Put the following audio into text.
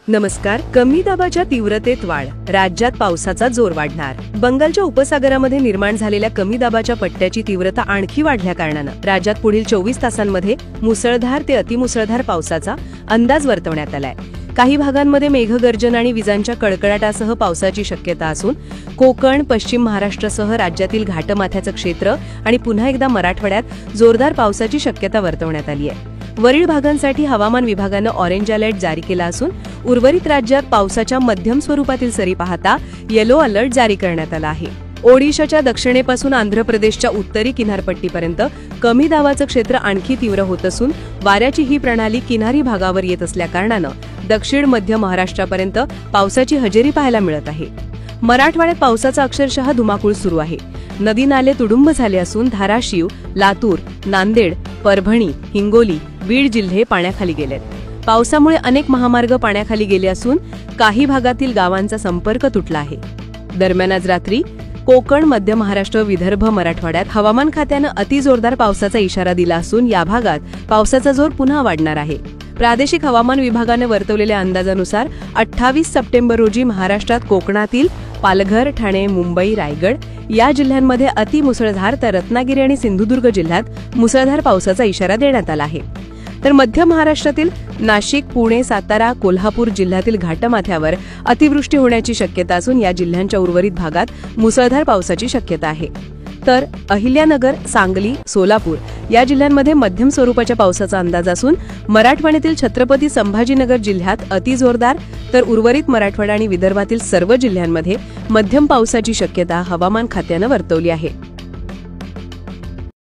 नमस्कार. कमी दाबाच्या तीव्रतेत वाढ, राज्यात पावसाचा जोर वाढणार. बंगालच्या उपसागरामध्ये निर्माण झालेल्या कमी दाबाच्या पट्ट्याची तीव्रता आणखी वाढल्या कारणानं राज्यात पुढील 24 तासांमध्ये मुसळधार ते अतिमुसळधार पावसाचा अंदाज वर्तवण्यात आलाय. काही भागांमध्ये मेघगर्जन आणि विजांच्या कडकडाटासह पावसाची शक्यता असून कोकण, पश्चिम महाराष्ट्रासह राज्यातील घाटमाथ्याचं क्षेत्र आणि पुन्हा एकदा मराठवाड्यात जोरदार पावसाची शक्यता वर्तवण्यात आली आहे. वरील भागांसाठी हवामान विभागानं ऑरेंज अलर्ट जारी केला असून उर्वरित राज्यात पावसाच्या मध्यम स्वरूपातील सरी पाहता येलो अलर्ट जारी करण्यात आला आहे. ओडिशाच्या दक्षिणेपासून आंध्र प्रदेशच्या उत्तरी किनारपट्टीपर्यंत कमी दाबाचं क्षेत्र आणखी तीव्र होत असून वाऱ्याची ही प्रणाली किनारी भागावर येत असल्याकारणानं दक्षिण मध्य महाराष्ट्रापर्यंत पावसाची हजेरी पाहायला मिळत आहे. मराठवाड्यात पावसाचा अक्षरशः धुमाकूळ सुरू आहे. नदी नाले तुडुंब झाले असून धाराशिव, लातूर, नांदेड, परभणी, हिंगोली, बीड जिल्हे पाण्याखाली गेलेत. पावसामुळे अनेक महामार्ग पाण्याखाली गेले असून काही भागातील गावांचा संपर्क तुटला आहे. दरम्यान आज रात्री कोकण, मध्य महाराष्ट्र, विदर्भ, मराठवाड्यात हवामान खात्यानं अतिजोरदार पावसाचा इशारा दिला असून या भागात पावसाचा जोर पुन्हा वाढणार आहे. प्रादेशिक हवामान विभागाने वर्तवलेल्या अंदाजानुसार 28 सप्टेंबर रोजी महाराष्ट्रात कोकणातील पालघर, ठाणे, मुंबई, रायगड या जिल्ह्यांमध्ये अतिमुसळधार तर रत्नागिरी आणि सिंधुदुर्ग जिल्ह्यात मुसळधार पावसाचा इशारा देण्यात आला आहे. तर मध्य महाराष्ट्रातील नाशिक, पुणे, सातारा, कोल्हापूर जिल्ह्यातील घाटमाथ्यावर अतिवृष्टी होण्याची शक्यता असून या जिल्ह्यांच्या उर्वरित भागात मुसळधार पावसाची शक्यता आहे. तर अहिल्यानगर, सांगली, सोलापूर या जिल्ह्यांमध्ये मध्यम स्वरूपाच्या पावसाचा अंदाज असून मराठवाड्यातील छत्रपती संभाजीनगर जिल्ह्यात अतिजोरदार तर उर्वरित मराठवाडा आणि विदर्भातील सर्व जिल्ह्यांमध्ये मध्यम पावसाची शक्यता हवामान खात्यानं वर्तवली आहे.